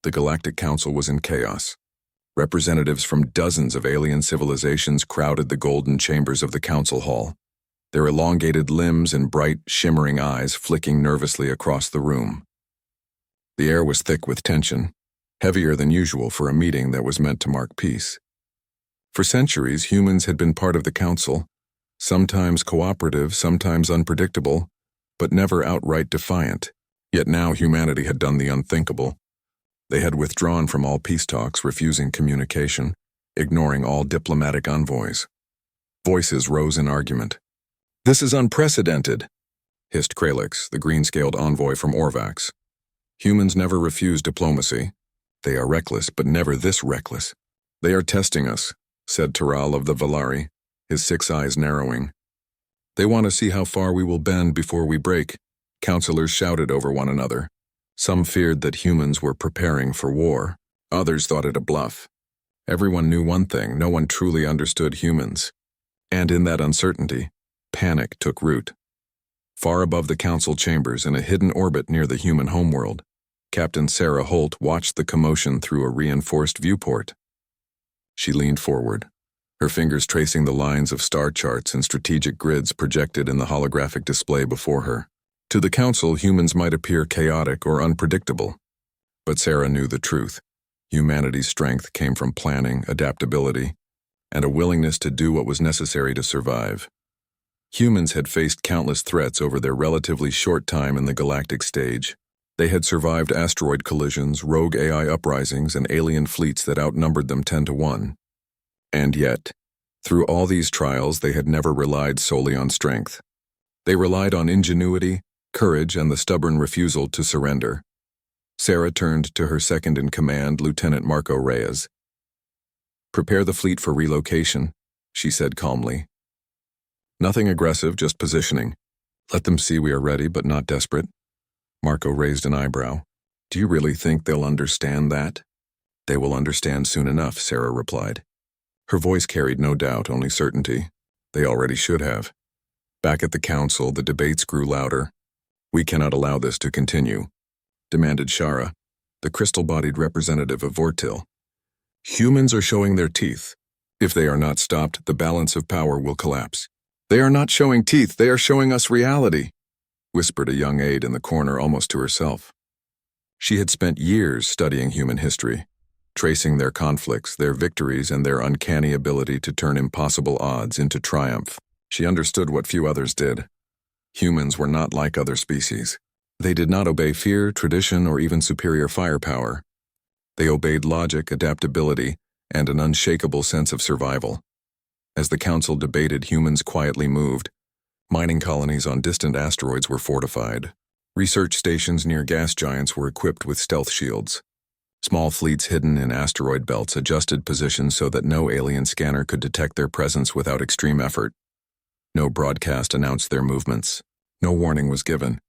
The Galactic Council was in chaos. Representatives from dozens of alien civilizations crowded the golden chambers of the council hall, their elongated limbs and bright, shimmering eyes flicking nervously across the room. The air was thick with tension, heavier than usual for a meeting that was meant to mark peace. For centuries, humans had been part of the council, sometimes cooperative, sometimes unpredictable, but never outright defiant. Yet now humanity had done the unthinkable. They had withdrawn from all peace talks, refusing communication, ignoring all diplomatic envoys. Voices rose in argument. "This is unprecedented," hissed Kralix, the green-scaled envoy from Orvax. "Humans never refuse diplomacy. They are reckless, but never this reckless." "They are testing us," said Taral of the Valari, his 6 eyes narrowing. "They want to see how far we will bend before we break." Councilors shouted over one another. Some feared that humans were preparing for war. Others thought it a bluff. Everyone knew one thing: no one truly understood humans. And in that uncertainty, panic took root. Far above the council chambers, in a hidden orbit near the human homeworld, Captain Sarah Holt watched the commotion through a reinforced viewport. She leaned forward, her fingers tracing the lines of star charts and strategic grids projected in the holographic display before her. To the council, humans might appear chaotic or unpredictable. But Sarah knew the truth. Humanity's strength came from planning, adaptability, and a willingness to do what was necessary to survive. Humans had faced countless threats over their relatively short time in the galactic stage. They had survived asteroid collisions, rogue AI uprisings, and alien fleets that outnumbered them 10 to 1. And yet, through all these trials, they had never relied solely on strength. They relied on ingenuity, courage, and the stubborn refusal to surrender. Sarah turned to her second-in-command, Lieutenant Marco Reyes. "Prepare the fleet for relocation," she said calmly. "Nothing aggressive, just positioning. Let them see we are ready, but not desperate." Marco raised an eyebrow. "Do you really think they'll understand that?" "They will understand soon enough," Sarah replied. Her voice carried no doubt, only certainty. They already should have. Back at the council, the debates grew louder. "We cannot allow this to continue," demanded Shara, the crystal-bodied representative of Vortil. "Humans are showing their teeth. If they are not stopped, the balance of power will collapse." "They are not showing teeth, they are showing us reality," whispered a young aide in the corner almost to herself. She had spent years studying human history, tracing their conflicts, their victories, and their uncanny ability to turn impossible odds into triumph. She understood what few others did. Humans were not like other species. They did not obey fear, tradition, or even superior firepower. They obeyed logic, adaptability, and an unshakable sense of survival. As the council debated, humans quietly moved. Mining colonies on distant asteroids were fortified. Research stations near gas giants were equipped with stealth shields. Small fleets hidden in asteroid belts adjusted positions so that no alien scanner could detect their presence without extreme effort. No broadcast announced their movements. No warning was given.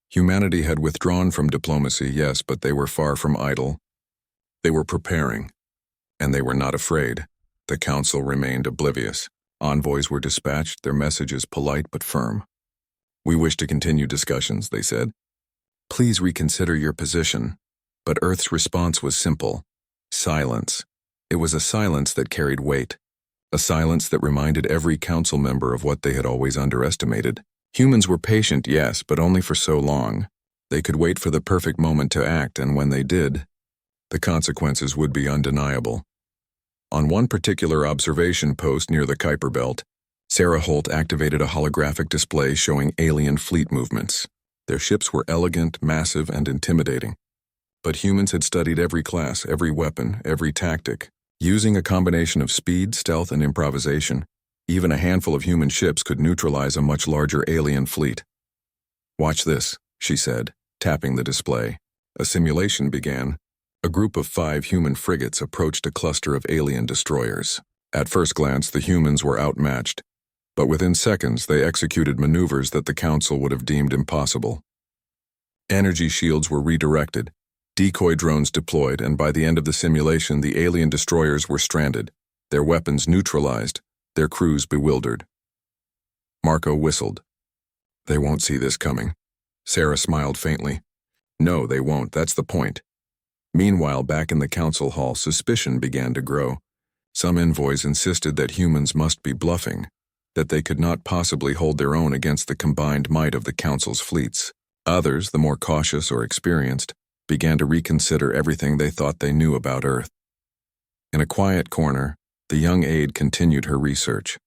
Humanity had withdrawn from diplomacy, yes, but they were far from idle. They were preparing, and they were not afraid. The council remained oblivious. Envoys were dispatched, their messages polite but firm. "We wish to continue discussions," they said. "Please reconsider your position." But Earth's response was simple: silence. It was a silence that carried weight. A silence that reminded every council member of what they had always underestimated. Humans were patient, yes, but only for so long. They could wait for the perfect moment to act, and when they did, the consequences would be undeniable. On one particular observation post near the Kuiper Belt, Sarah Holt activated a holographic display showing alien fleet movements. Their ships were elegant, massive, and intimidating. But humans had studied every class, every weapon, every tactic. Using a combination of speed, stealth, and improvisation, even a handful of human ships could neutralize a much larger alien fleet. "Watch this," she said, tapping the display. A simulation began. A group of 5 human frigates approached a cluster of alien destroyers. At first glance, the humans were outmatched, but within seconds they executed maneuvers that the council would have deemed impossible. Energy shields were redirected, decoy drones deployed, and by the end of the simulation, the alien destroyers were stranded, their weapons neutralized, their crews bewildered. Marco whistled. "They won't see this coming." Sarah smiled faintly. "No, they won't. That's the point. Meanwhile, back in the council hall, suspicion began to grow. Some envoys insisted that humans must be bluffing, that they could not possibly hold their own against the combined might of the council's fleets. Others, the more cautious or experienced, began to reconsider everything they thought they knew about Earth. In a quiet corner, the young aide continued her research.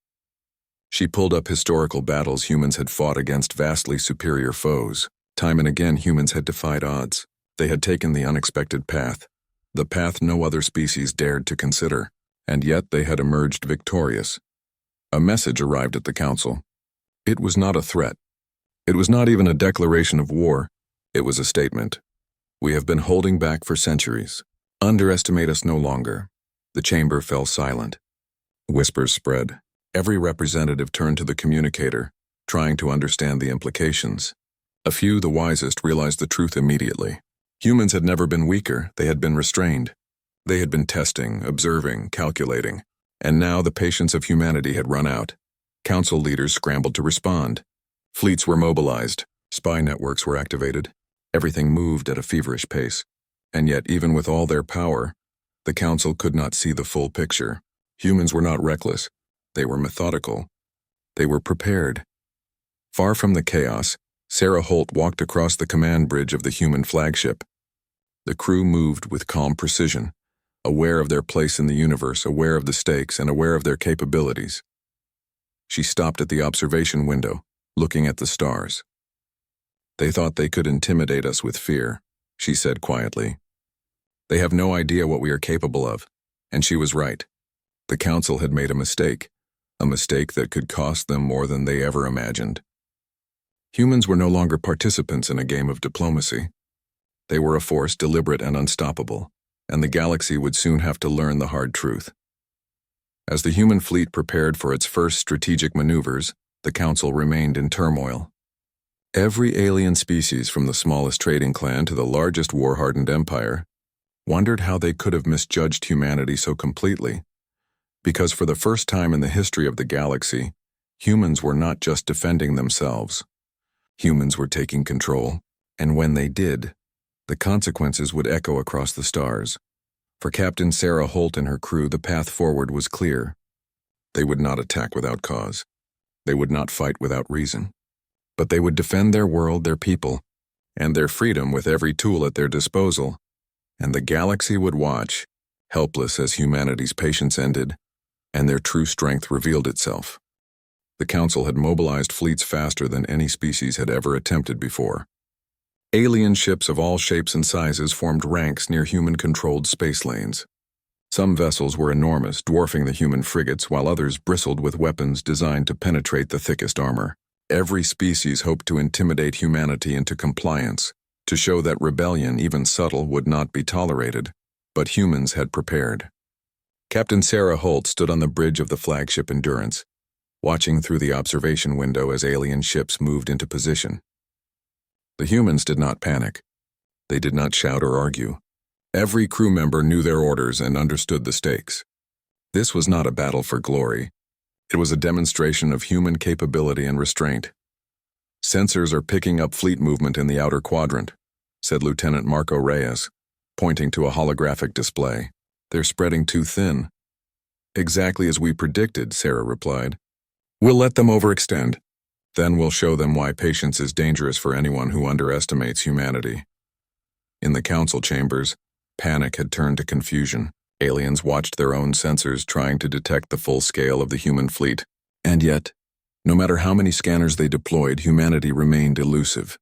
She pulled up historical battles humans had fought against vastly superior foes. Time and again, humans had defied odds. They had taken the unexpected path, the path no other species dared to consider, and yet they had emerged victorious. A message arrived at the council. It was not a threat. It was not even a declaration of war. It was a statement. We have been holding back for centuries. Underestimate us no longer. The chamber fell silent. Whispers spread. Every representative turned to the communicator, trying to understand the implications. A few, the wisest, realized the truth immediately. Humans had never been weaker. They had been restrained. They had been testing, observing, calculating. And now the patience of humanity had run out. Council leaders scrambled to respond. Fleets were mobilized. Spy networks were activated. Everything moved at a feverish pace. And yet, even with all their power, the council could not see the full picture. Humans were not reckless. They were methodical. They were prepared. Far from the chaos, Sarah Holt walked across the command bridge of the human flagship. The crew moved with calm precision, aware of their place in the universe, aware of the stakes, and aware of their capabilities. She stopped at the observation window, looking at the stars. They thought they could intimidate us with fear, she said quietly. They have no idea what we are capable of, and she was right. The council had made a mistake that could cost them more than they ever imagined. Humans were no longer participants in a game of diplomacy. They were a force deliberate and unstoppable, and the galaxy would soon have to learn the hard truth. As the human fleet prepared for its first strategic maneuvers, the council remained in turmoil. Every alien species, from the smallest trading clan to the largest war-hardened empire, wondered how they could have misjudged humanity so completely. Because for the first time in the history of the galaxy, humans were not just defending themselves. Humans were taking control, and when they did, the consequences would echo across the stars. For Captain Sarah Holt and her crew, the path forward was clear. They would not attack without cause. They would not fight without reason. But they would defend their world, their people, and their freedom with every tool at their disposal. And the galaxy would watch, helpless as humanity's patience ended, and their true strength revealed itself. The Council had mobilized fleets faster than any species had ever attempted before. Alien ships of all shapes and sizes formed ranks near human-controlled space lanes. Some vessels were enormous, dwarfing the human frigates, while others bristled with weapons designed to penetrate the thickest armor. Every species hoped to intimidate humanity into compliance, to show that rebellion, even subtle, would not be tolerated. But humans had prepared. Captain Sarah Holt stood on the bridge of the flagship Endurance, watching through the observation window as alien ships moved into position. The humans did not panic. They did not shout or argue. Every crew member knew their orders and understood the stakes. This was not a battle for glory. It was a demonstration of human capability and restraint. "Sensors are picking up fleet movement in the outer quadrant," said Lieutenant Marco Reyes, pointing to a holographic display. "They're spreading too thin." "Exactly as we predicted," Sarah replied. "We'll let them overextend. Then we'll show them why patience is dangerous for anyone who underestimates humanity." In the council chambers, panic had turned to confusion. Aliens watched their own sensors, trying to detect the full scale of the human fleet. And yet, no matter how many scanners they deployed, humanity remained elusive.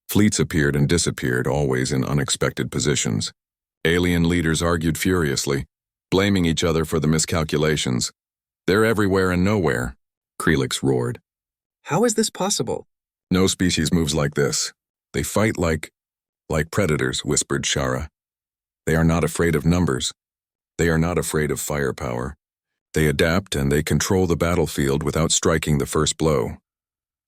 Fleets appeared and disappeared, always in unexpected positions. Alien leaders argued furiously, blaming each other for the miscalculations. "They're everywhere and nowhere," Krelix roared. "How is this possible?" "No species moves like this. They fight like predators," whispered Shara. "They are not afraid of numbers. They are not afraid of firepower. They adapt and they control the battlefield without striking the first blow."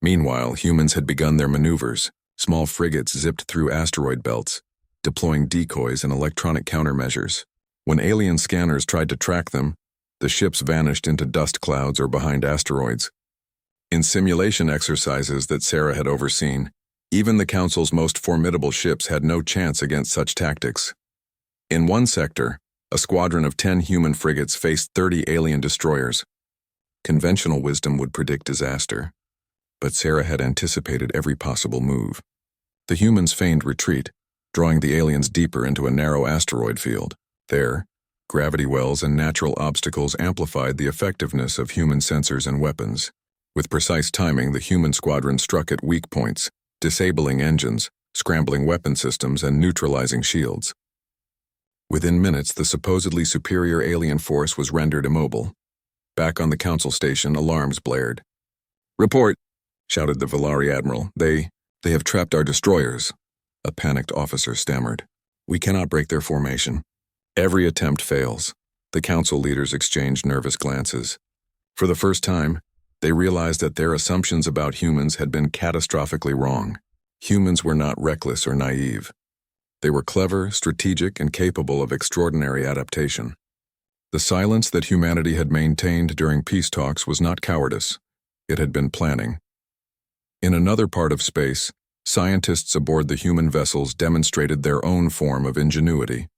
Meanwhile, humans had begun their maneuvers. Small frigates zipped through asteroid belts, deploying decoys and electronic countermeasures. When alien scanners tried to track them, the ships vanished into dust clouds or behind asteroids. In simulation exercises that Sarah had overseen, even the Council's most formidable ships had no chance against such tactics. In one sector, a squadron of 10 human frigates faced 30 alien destroyers. Conventional wisdom would predict disaster, but Sarah had anticipated every possible move. The humans feigned retreat, drawing the aliens deeper into a narrow asteroid field. There, gravity wells and natural obstacles amplified the effectiveness of human sensors and weapons. With precise timing, the human squadron struck at weak points, disabling engines, scrambling weapon systems, and neutralizing shields. Within minutes, the supposedly superior alien force was rendered immobile. Back on the council station, alarms blared. "Report!" shouted the Valari admiral. They have trapped our destroyers," a panicked officer stammered. "We cannot break their formation." Every attempt fails. The council leaders exchanged nervous glances. For the first time, they realized that their assumptions about humans had been catastrophically wrong. Humans were not reckless or naive. They were clever, strategic, and capable of extraordinary adaptation. The silence that humanity had maintained during peace talks was not cowardice. It had been planning. In another part of space, scientists aboard the human vessels demonstrated their own form of ingenuity.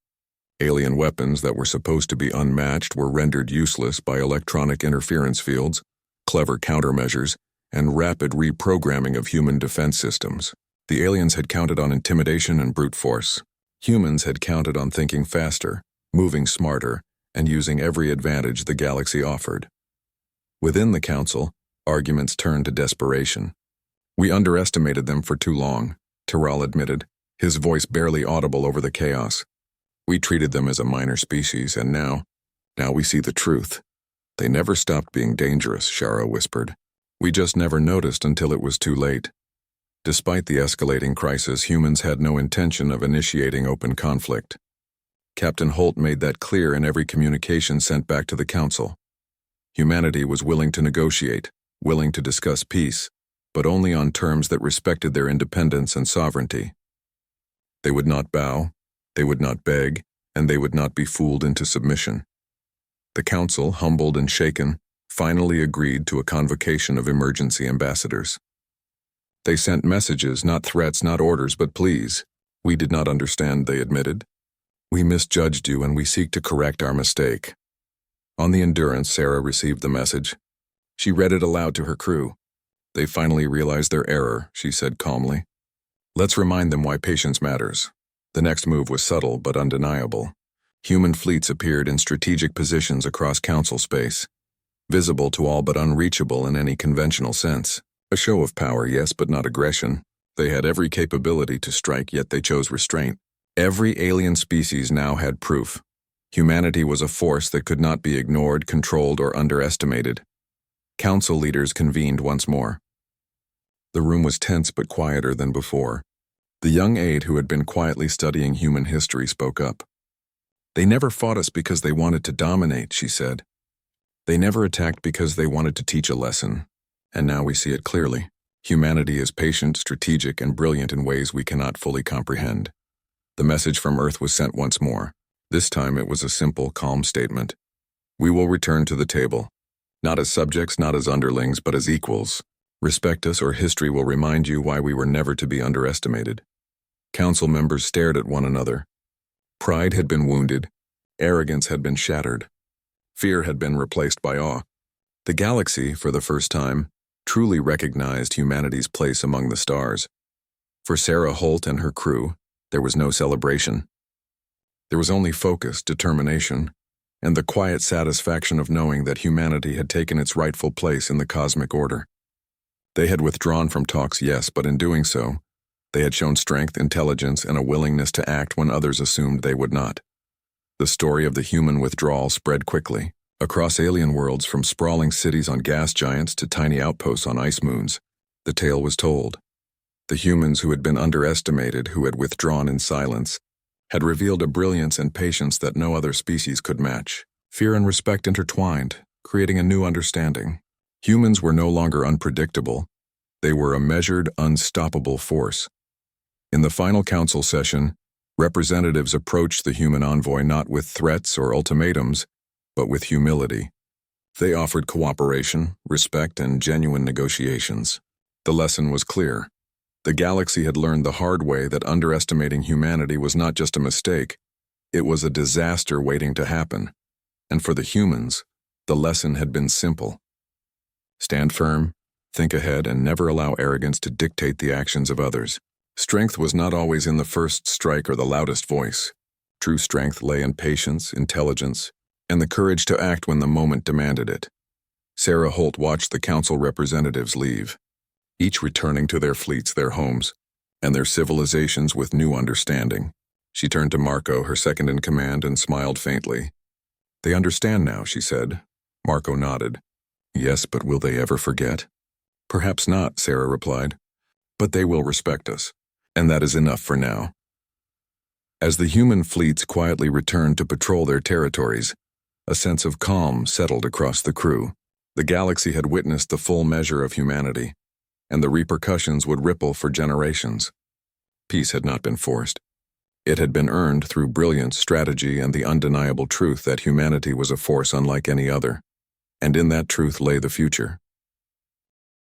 Alien weapons that were supposed to be unmatched were rendered useless by electronic interference fields, clever countermeasures, and rapid reprogramming of human defense systems. The aliens had counted on intimidation and brute force. Humans had counted on thinking faster, moving smarter, and using every advantage the galaxy offered. Within the council, arguments turned to desperation. "We underestimated them for too long," Tyrrell admitted, his voice barely audible over the chaos. "We treated them as a minor species, and now we see the truth." "They never stopped being dangerous," Shara whispered. "We just never noticed until it was too late." Despite the escalating crisis, humans had no intention of initiating open conflict. Captain Holt made that clear in every communication sent back to the council. Humanity was willing to negotiate, willing to discuss peace, but only on terms that respected their independence and sovereignty. They would not bow, they would not beg, and they would not be fooled into submission. The council, humbled and shaken, finally agreed to a convocation of emergency ambassadors. They sent messages, not threats, not orders, but pleas. "We did not understand," they admitted. "We misjudged you, and we seek to correct our mistake." On the Endurance, Sarah received the message. She read it aloud to her crew. "They finally realized their error," she said calmly. "Let's remind them why patience matters." The next move was subtle but undeniable. Human fleets appeared in strategic positions across council space, visible to all but unreachable in any conventional sense. A show of power, yes, but not aggression. They had every capability to strike, yet they chose restraint. Every alien species now had proof. Humanity was a force that could not be ignored, controlled, or underestimated. Council leaders convened once more. The room was tense but quieter than before. The young aide who had been quietly studying human history spoke up. "They never fought us because they wanted to dominate," she said. "They never attacked because they wanted to teach a lesson. And now we see it clearly. Humanity is patient, strategic, and brilliant in ways we cannot fully comprehend." The message from Earth was sent once more. This time it was a simple, calm statement. "We will return to the table. Not as subjects, not as underlings, but as equals. Respect us, or history will remind you why we were never to be underestimated." Council members stared at one another. Pride had been wounded. Arrogance had been shattered. Fear had been replaced by awe. The galaxy, for the first time, truly recognized humanity's place among the stars. For Sarah Holt and her crew, there was no celebration. There was only focus, determination, and the quiet satisfaction of knowing that humanity had taken its rightful place in the cosmic order. They had withdrawn from talks, yes, but in doing so, they had shown strength, intelligence, and a willingness to act when others assumed they would not. The story of the human withdrawal spread quickly. Across alien worlds, from sprawling cities on gas giants to tiny outposts on ice moons, the tale was told. The humans who had been underestimated, who had withdrawn in silence, had revealed a brilliance and patience that no other species could match. Fear and respect intertwined, creating a new understanding. Humans were no longer unpredictable. They were a measured, unstoppable force. In the final council session, representatives approached the human envoy not with threats or ultimatums, but with humility. They offered cooperation, respect, and genuine negotiations. The lesson was clear. The galaxy had learned the hard way that underestimating humanity was not just a mistake, It was a disaster waiting to happen, and for the humans, the lesson had been simple. Stand firm, think ahead, and never allow arrogance to dictate the actions of others. Strength was not always in the first strike or the loudest voice. True strength lay in patience, intelligence, and the courage to act when the moment demanded it. Sarah Holt watched the council representatives leave, each returning to their fleets, their homes, and their civilizations with new understanding. She turned to Marco, her second-in-command, and smiled faintly. "They understand now," she said. Marco nodded. "Yes, but will they ever forget?" "Perhaps not," Sarah replied. "But they will respect us, and that is enough for now." As the human fleets quietly returned to patrol their territories, a sense of calm settled across the crew. The galaxy had witnessed the full measure of humanity, and the repercussions would ripple for generations. Peace had not been forced. It had been earned through brilliant strategy and the undeniable truth that humanity was a force unlike any other. And in that truth lay the future.